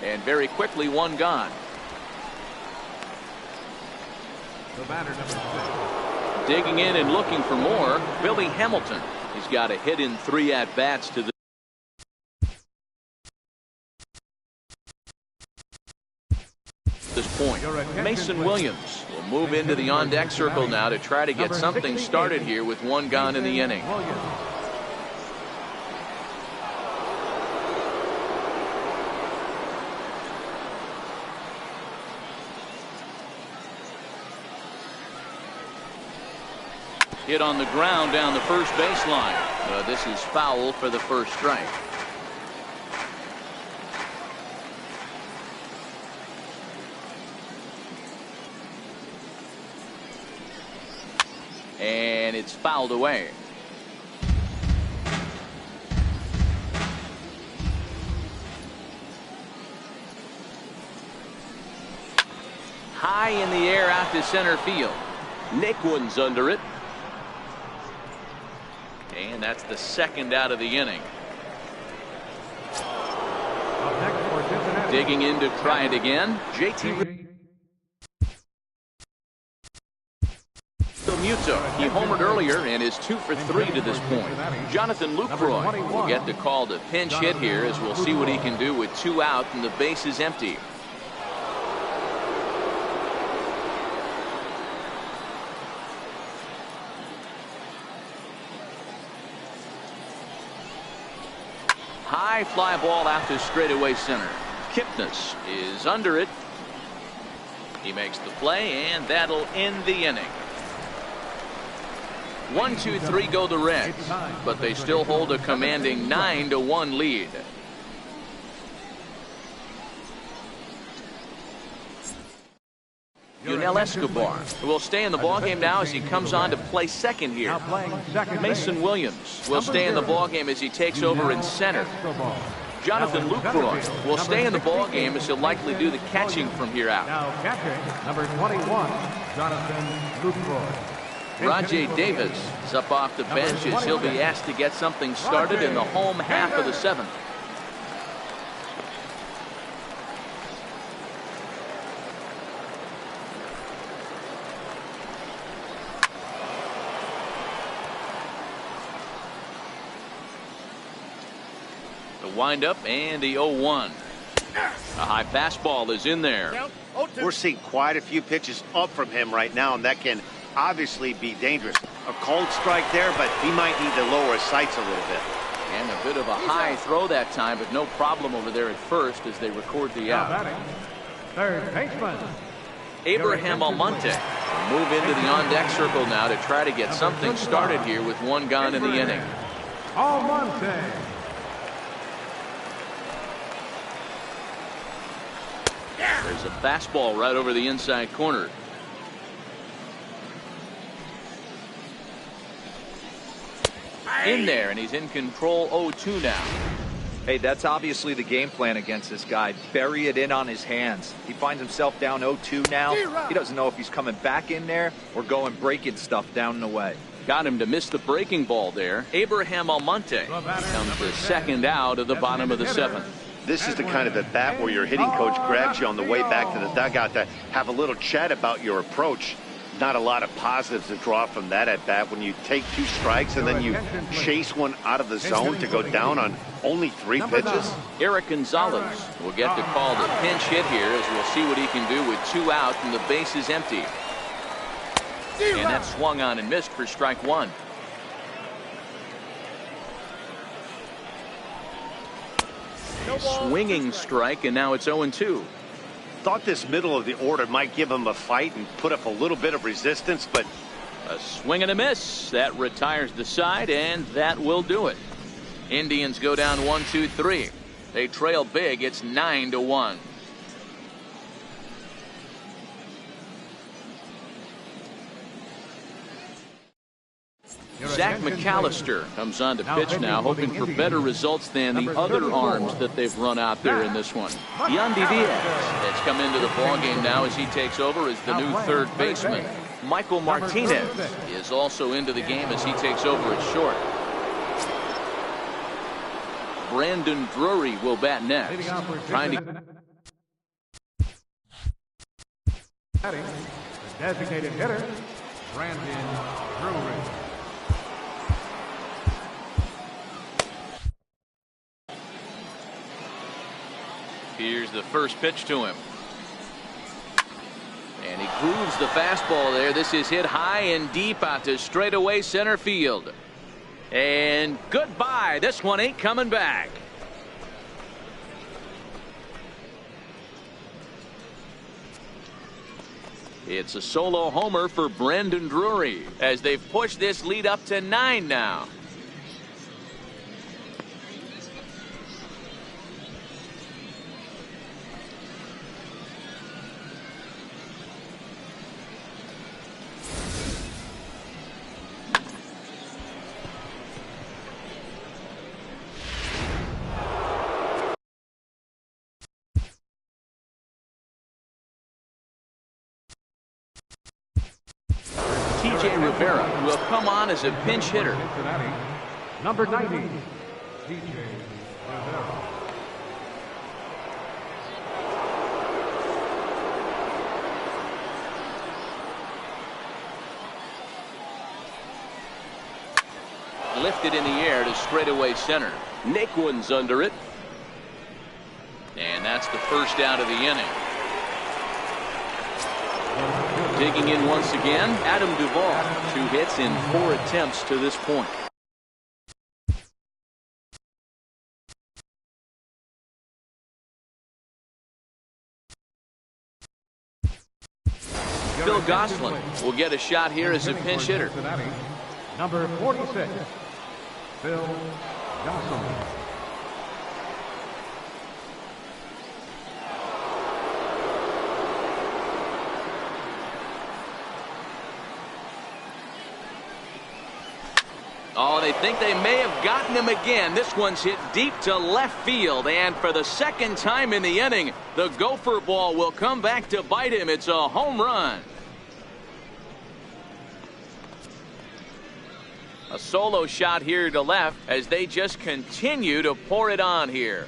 And very quickly, one gone. The batter, number 6. Digging in and looking for more, Billy Hamilton. He's got a hit in 3 at-bats to this point. Mason Williams will move into the on-deck circle now to try to get something started here with one gone in the inning. Hit on the ground down the first baseline. This is foul for the first strike. And it's fouled away. High in the air out to center field. Nick Woods under it. And that's the second out of the inning. Digging in to try it again. JT Muto. He homered earlier and is 2 for 3 to this point. Jonathan Lucroy will get the call to pinch hit here as we'll see what he can do with 2 out and the base is empty. High fly ball out to straightaway center. Kipnis is under it. He makes the play, and that'll end the inning. 1, 2, 3 go the Reds, but they still hold a commanding 9-1 lead. Mel Escobar, who will stay in the ballgame now as he comes on to play second here. Now playing second Mason base, Williams will number stay in the 30, ballgame as he takes over in center. Escobar. Jonathan Now in center Lucroy field, will stay in the number ballgame as he'll likely do the catching from here out. Now catching, number 21, Jonathan Lucroy. Rajay Davis is up off the bench as he'll be asked to get something started in the home half of the seventh. The windup and the 0-1. A high fastball is in there. Count 0-2. We're seeing quite a few pitches up from him right now, and that can obviously be dangerous. A cold strike there, but he might need to lower his sights a little bit. And a bit of a high throw that time, but no problem over there at first as they record the Now out. batting, third baseman, Abraham Almonte will move into the on-deck circle now to try to get something started here with one gone in the inning. Almonte. There's a fastball right over the inside corner. In there, and he's in control. 0-2 now. Hey, that's obviously the game plan against this guy. Bury it in on his hands. He finds himself down 0-2 now. He doesn't know if he's coming back in there or going breaking stuff down and away. Got him to miss the breaking ball there. Abraham Almonte comes the second out of the bottom of the seventh. This is the kind of at bat where your hitting coach grabs you on the way back to the dugout to have a little chat about your approach. Not a lot of positives to draw from that at bat when you take 2 strikes and then you chase one out of the zone to go down on only 3 pitches. Eric Gonzalez will get the call to pinch hit here as we'll see what he can do with 2 out and the base is empty. And that swung on and missed for strike 1. A swinging strike, and now it's 0-2. Thought this middle of the order might give him a fight and put up a little bit of resistance, but A swing and a miss. That retires the side, and that will do it. Indians go down 1-2-3. They trail big. It's 9-1. Zach McAllister comes on to pitch now, hoping for better results than the other arms that they've run out there in this one. Yandy Diaz has come into the ballgame now as he takes over as the new third baseman. Michael Martinez is also into the game as he takes over at short. Brandon Drury will bat next. Trying to the designated hitter, Brandon Drury. Here's the first pitch to him. And he grooves the fastball there. This is hit high and deep out to straightaway center field. And goodbye. This one ain't coming back. It's a solo homer for Brandon Drury as they've pushed this lead up to 9 now. TJ Rivera will come on as a pinch hitter. Cincinnati, number 90, TJ Rivera. Lifted in the air to straightaway center. Naquin's under it. And that's the first out of the inning. Digging in once again, Adam Duvall. 2 hits in 4 attempts to this point. Phil Gosselin will get a shot here as a pinch hitter. Cincinnati, number 46, Phil Gosselin. Oh, they think they may have gotten him again. This one's hit deep to left field, and for the second time in the inning, the gopher ball will come back to bite him. It's a home run. A solo shot here to left as they just continue to pour it on here.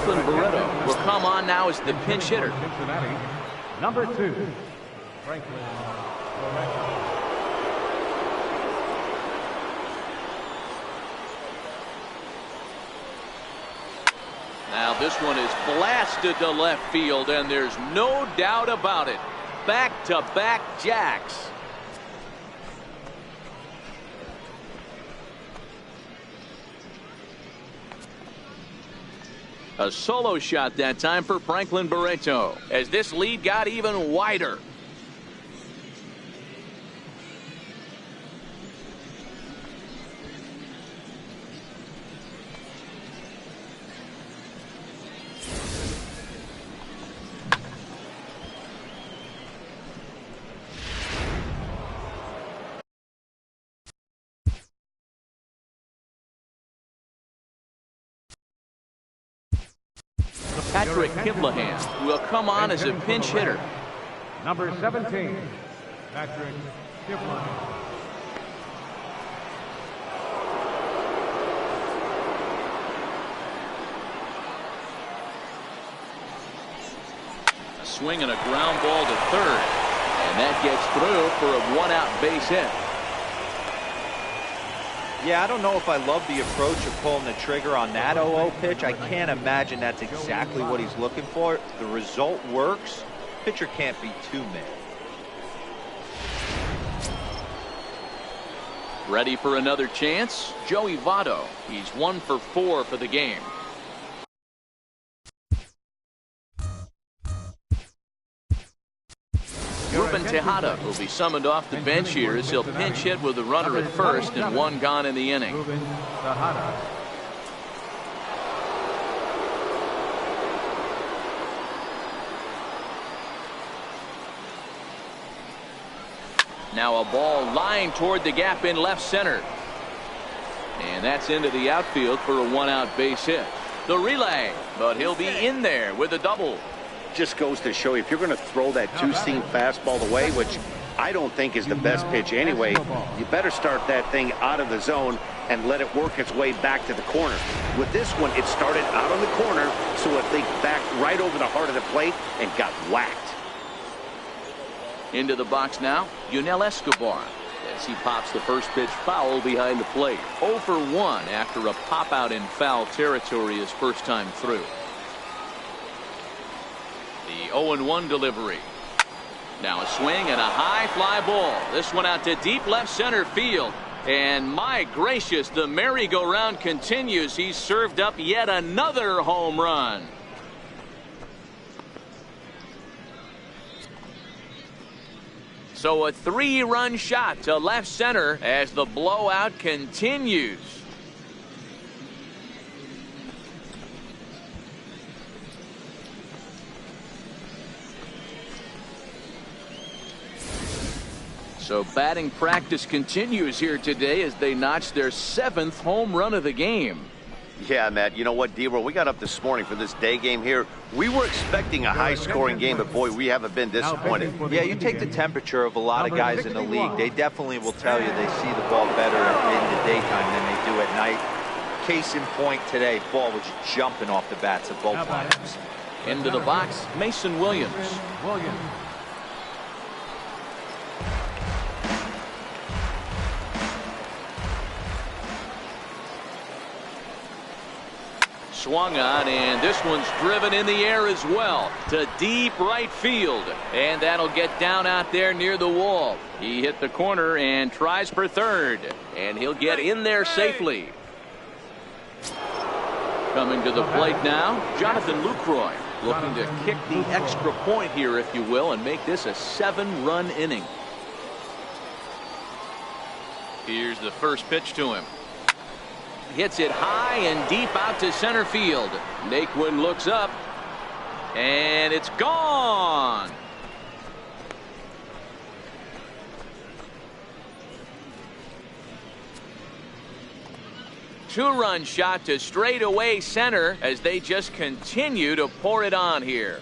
Barreto will come on now as the pinch hitter. Cincinnati, number 2, Franklin Barreto. Now this one is blasted to left field, and there's no doubt about it. Back-to-back jacks. A solo shot that time for Franklin Barreto as this lead got even wider. Patrick Kiblahan will come on as a pinch hitter. Number 17, Patrick Kiblahan. A swing and a ground ball to third, and that gets through for a one-out base hit. Yeah, I don't know if I love the approach of pulling the trigger on that 0-0 pitch. I can't imagine that's exactly what he's looking for. The result works. Pitcher can't be too mad. Ready for another chance? Joey Votto. He's 1 for 4 for the game. Ruben Tejada will be summoned off the bench here as he'll pinch hit with a runner at first and one gone in the inning. Ruben Tejada. Now a ball lined toward the gap in left center. And that's into the outfield for a one-out base hit. The relay, but he'll be in there with a double. Just goes to show you, if you're going to throw that two-seam fastball away, which I don't think is the best pitch anyway, you better start that thing out of the zone and let it work its way back to the corner. With this one, it started out on the corner, so it leaked back right over the heart of the plate and got whacked. Into the box now, Yunel Escobar, as he pops the first pitch foul behind the plate. 0 for 1 after a pop-out in foul territory his first time through. The 0-1 delivery. Now a swing and a high fly ball. This one out to deep left center field. And my gracious, the merry-go-round continues. He's served up yet another home run. So a 3-run shot to left center as the blowout continues. So batting practice continues here today as they notch their 7th home run of the game. Yeah, Matt, you know what, D-Roll, we got up this morning for this day game here. We were expecting a high-scoring game, but, boy, we haven't been disappointed. Yeah, you take the temperature of a lot of guys in the league. They definitely will tell you they see the ball better in the daytime than they do at night. Case in point today, ball was jumping off the bats of both lineups. Into the box, Mason Williams. Swung on, and this one's driven in the air as well to deep right field, and that'll get down out there near the wall. He hit the corner and tries for third, and he'll get in there safely. Coming to the plate now, Jonathan Lucroy, looking to kick the extra point here, if you will, and make this a 7-run inning. Here's the first pitch to him. Hits it high and deep out to center field. Naquin looks up, and it's gone. Two-run shot to straightaway center as they just continue to pour it on here.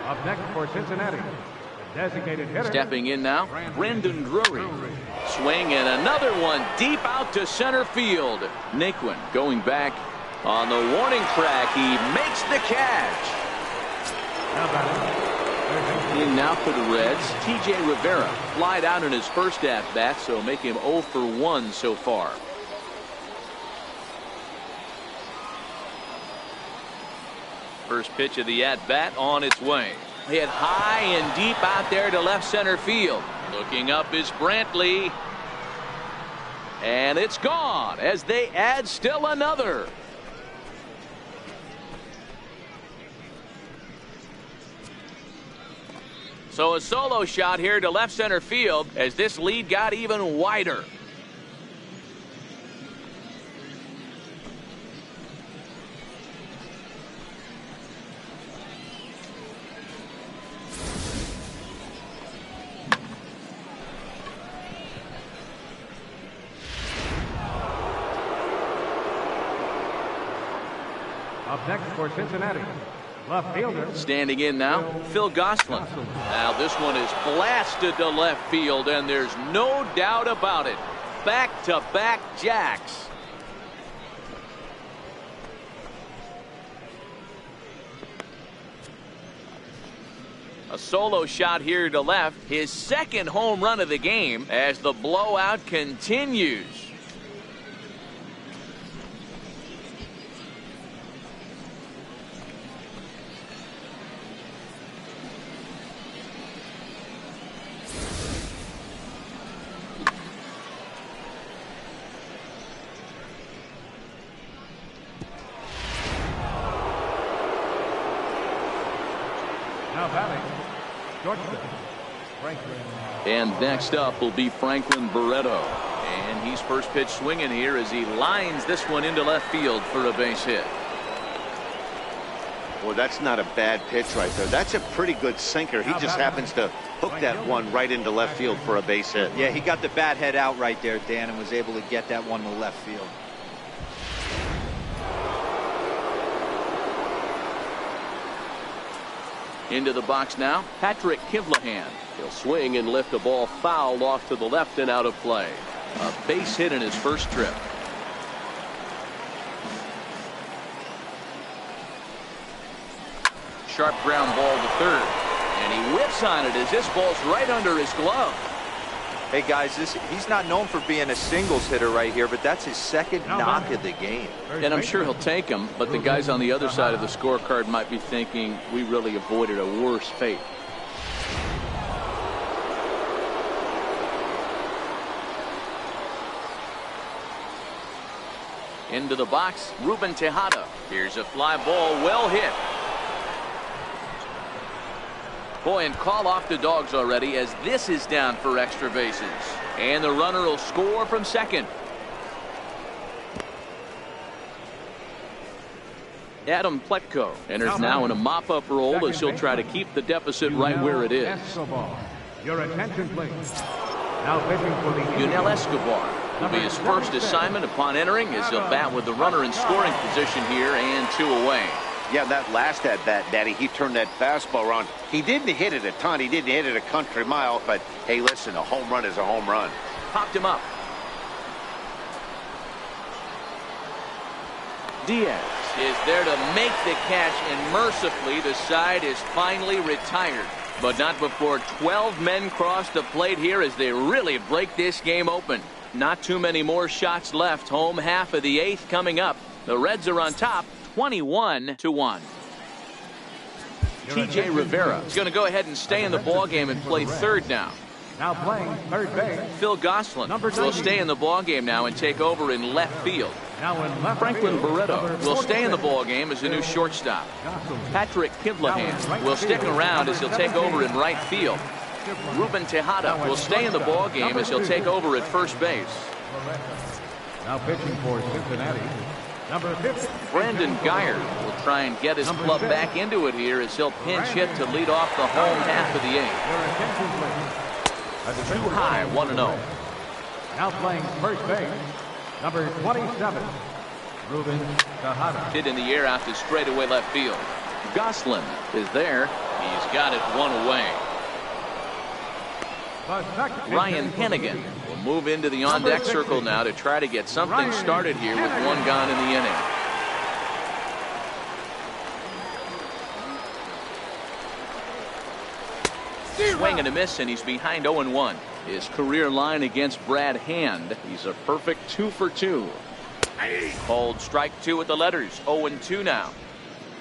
Up next for Cincinnati, the designated hitter. Stepping in now, Brandon Drury. Swing and another one deep out to center field. Naquin going back on the warning track. He makes the catch. In now for the Reds, T.J. Rivera flied out in his first at-bat, so make him 0 for 1 so far. First pitch of the at-bat on its way. Hit high and deep out there to left center field. Looking up is Brantley. And it's gone as they add still another. So a solo shot here to left center field as this lead got even wider. Up next for Cincinnati, left fielder. Standing in now, Phil Gosselin. Now this one is blasted to left field, and there's no doubt about it. Back-to-back jacks. A solo shot here to left, his second home run of the game as the blowout continues. Now batting, shortstop, Franklin. And next up will be Franklin Barreto. And he's first pitch swinging here as he lines this one into left field for a base hit. Well, that's not a bad pitch right there. That's a pretty good sinker. He just happens to hook that one right into left field for a base hit. Yeah, he got the bat head out right there, Dan, and was able to get that one to left field. Into the box now, Patrick Kivlahan. He'll swing and lift a ball foul off to the left and out of play. A base hit in his first trip. Sharp ground ball to third. And he whips on it as this ball's right under his glove. Hey, guys, he's not known for being a singles hitter right here, but that's his second knock of the game. And I'm sure he'll take him, but the guys on the other side of the scorecard might be thinking we really avoided a worse fate. Into the box, Ruben Tejada. Here's a fly ball, well hit. Boy, and call off the Dogs already as this is down for extra bases. And the runner will score from second. Adam Pletko enters now in a mop-up role as he'll try to keep the deficit right where it is. Your attention, please. Now pitching for the Yunel Escobar will be his first assignment upon entering as he'll bat with the runner in scoring position here and 2 away. Yeah, that last at-bat, Daddy, he turned that fastball around. He didn't hit it a ton. He didn't hit it a country mile. But, hey, listen, a home run is a home run. Popped him up. Diaz is there to make the catch, and mercifully the side is finally retired. But not before 12 men cross the plate here as they really break this game open. Not too many more shots left. Home half of the 8th coming up. The Reds are on top 21-1. T.J. Rivera is going to go ahead and stay in the ballgame and play third now. Now playing third base. Phil Gosselin will stay in the ballgame now and take over in left field. Now in left Franklin field, Barreto number will stay in the 46. ballgame as a new shortstop. Gosselin. Patrick Kivlahan will stick around as he'll take over in right field. Ruben Tejada will stay in the ballgame as he'll take over at first base. Now pitching for Cincinnati, number 50. Brandon Geyer will try and get his club back into it here as he'll pinch hit to lead off the home half of the 8th. Your attention, please. Too high, 1-0. Now playing first base, number 27, Ruben Tejada. Hit in the air out to straightaway left field. Gosselin is there. He's got it one away. Ryan Hennigan will move into the on-deck circle now to try to get something started here with one gone in the inning. Swing and a miss, and he's behind 0-1. His career line against Brad Hand, he's a perfect 2 for 2. Called strike 2 with the letters. 0-2 now.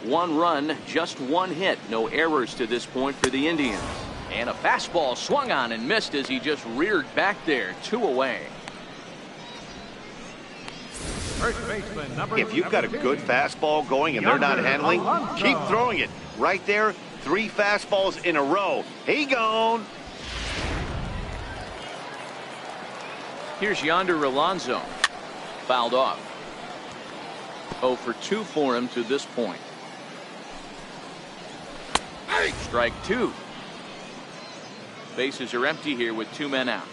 1 run, just 1 hit. No errors to this point for the Indians. And a fastball swung on and missed as he just reared back there. 2 away. First baseman, number If you've got a good fastball going and they're not handling, keep throwing it. Right there, 3 fastballs in a row. He gone. Here's Yonder Alonso. Fouled off. 0 for 2 for him to this point. Strike 2. Bases are empty here with 2 men out.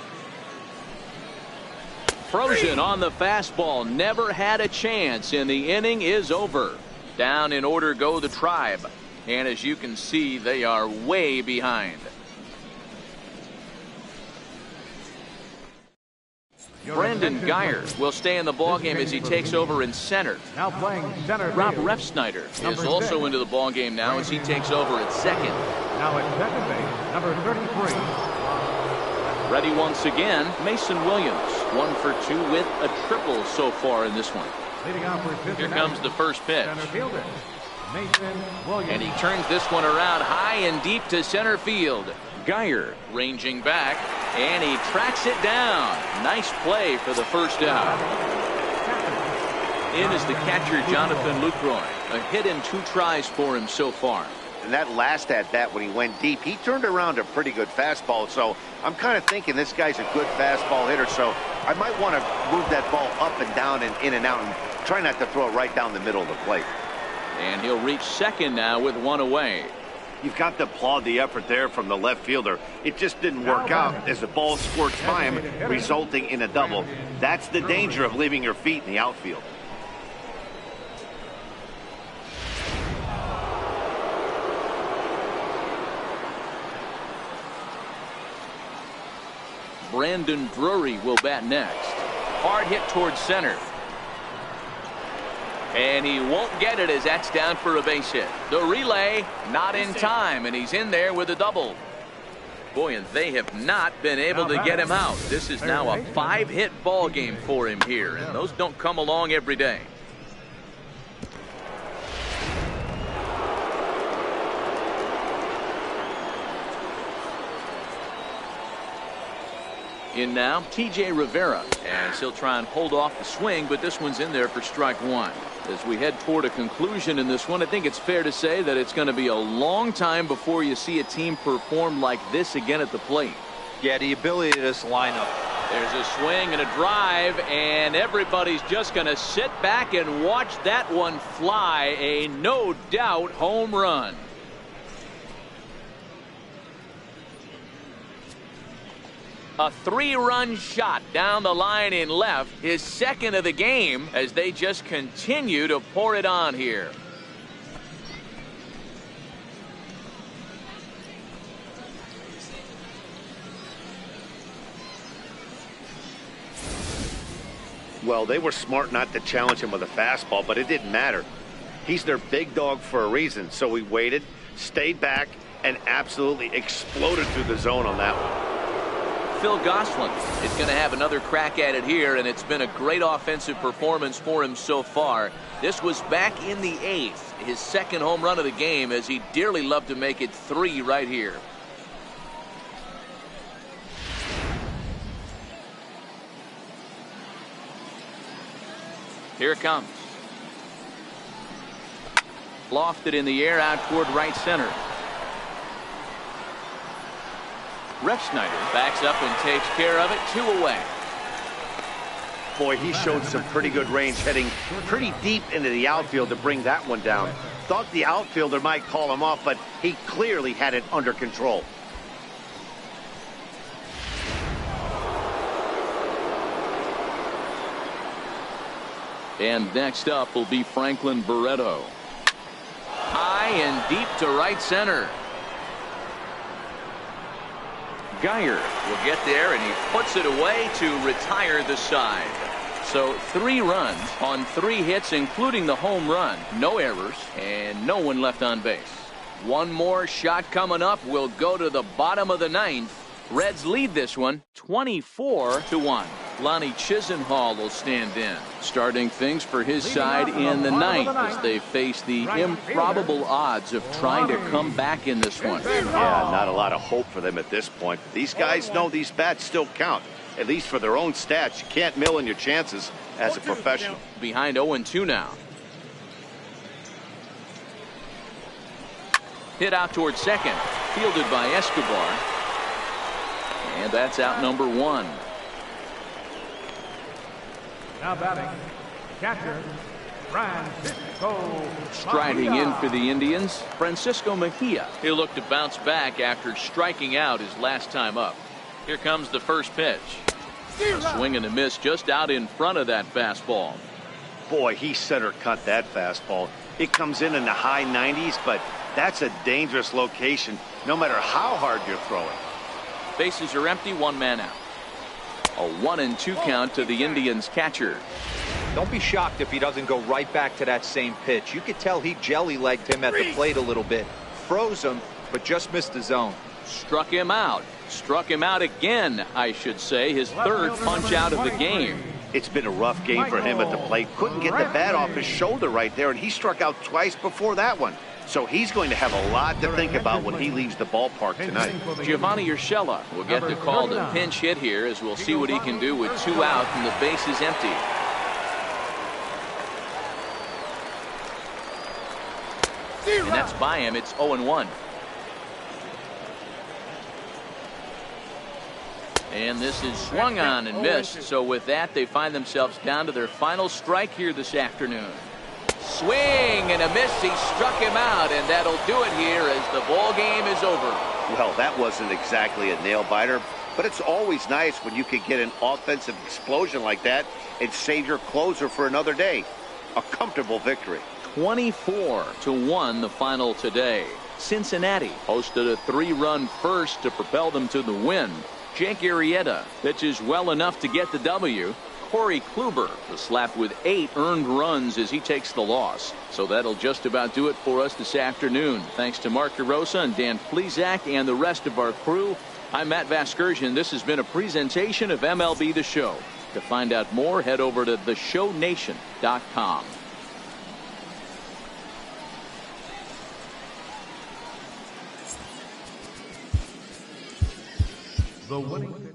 Frozen on the fastball. Never had a chance, and the inning is over. Down in order go the Tribe. And as you can see, they are way behind. Brandon Geyer will stay in the ballgame as he takes over in center. Now playing center. Rob field, Refsnyder number is also 6. into the ballgame now as he takes over at second. Now at second base, number 33. Ready once again, Mason Williams. 1 for 2 with a triple so far in this one. Leading off for Cincinnati. Here comes the first pitch. Center fielder, Mason Williams. And he turns this one around high and deep to center field. Geyer ranging back, and he tracks it down. Nice play for the first out. In is the catcher, Jonathan Lucroy. A hit in 2 tries for him so far. And that last at bat when he went deep, he turned around a pretty good fastball. So I'm kind of thinking this guy's a good fastball hitter. So I might want to move that ball up and down and in and out and try not to throw it right down the middle of the plate. And he'll reach second now with 1 away. You've got to applaud the effort there from the left fielder. It just didn't work out as the ball squirts by him, resulting in a double. That's the danger of leaving your feet in the outfield. Brandon Drury will bat next. Hard hit towards center. And he won't get it as that's down for a base hit. The relay not in time, and he's in there with a double. Boy, and they have not been able to get him out. This is now a 5-hit ball game for him here, and those don't come along every day. In now, T.J. Rivera, as he'll try and hold off the swing, but this one's in there for strike 1. As we head toward a conclusion in this one, I think it's fair to say that it's going to be a long time before you see a team perform like this again at the plate. Yeah, the ability of this lineup. There's a swing and a drive, and everybody's just going to sit back and watch that one fly. A no doubt home run. A 3-run shot down the line in left, his second of the game, as they just continue to pour it on here. Well, they were smart not to challenge him with a fastball, but it didn't matter. He's their big dog for a reason, so he waited, stayed back, and absolutely exploded through the zone on that one. Phil Gosselin is going to have another crack at it here, and it's been a great offensive performance for him so far. This was back in the 8th, his second home run of the game, as he dearly loved to make it 3 right here. Here it comes. Lofted in the air out toward right center. Refsnyder backs up and takes care of it. 2 away. Boy, he showed some pretty good range, heading pretty deep into the outfield to bring that one down. Thought the outfielder might call him off, but he clearly had it under control. And next up will be Franklin Barreto. High and deep to right center. Geyer will get there, and he puts it away to retire the side. So 3 runs on 3 hits, including the home run. No errors and no one left on base. One more shot coming up. Will go to the bottom of the 9th. Reds lead this one 24-1. Lonnie Chisenhall will stand in, starting things for his side in the 9th as they face the improbable odds of trying to come back in this one. Yeah, not a lot of hope for them at this point. These guys know these bats still count, at least for their own stats. You can't mill in your chances as a professional. Behind 0-2 now. Hit out towards second, fielded by Escobar. And that's out number 1. Now batting, catcher, Francisco. Striding in for the Indians, Francisco Mejia. He'll look to bounce back after striking out his last time up. Here comes the first pitch. A swing and a miss just out in front of that fastball. Boy, he center cut that fastball. It comes in the high 90s, but that's a dangerous location no matter how hard you're throwing. Bases are empty, 1 man out. A 1-2 count to the Indians catcher. Don't be shocked if he doesn't go right back to that same pitch. You could tell he jelly-legged him at the plate a little bit. Froze him, but just missed the zone. Struck him out. Struck him out again, I should say. His 3rd punch out of the game. It's been a rough game for him at the plate. Couldn't get the bat off his shoulder right there, and he struck out twice before that one. So he's going to have a lot to think about when he leaves the ballpark tonight. Giovanni Urshela will get the call to pinch hit here, as we'll see what he can do with 2 out and the base is empty. And that's by him. It's 0-1. And this is swung on and missed. So with that, they find themselves down to their final strike here this afternoon. Swing and a miss. He struck him out, and that'll do it here as the ball game is over. Well, that wasn't exactly a nail-biter, but it's always nice when you can get an offensive explosion like that and save your closer for another day. A comfortable victory. 24-1 the final today. Cincinnati hosted a 3-run first to propel them to the win. Jake Arrieta pitches well enough to get the W. Corey Kluber was slapped with 8 earned runs as he takes the loss. So that'll just about do it for us this afternoon. Thanks to Mark DeRosa and Dan Plesac and the rest of our crew. I'm Matt Vasgersian. This has been a presentation of MLB The Show. To find out more, head over to theshownation.com. The winning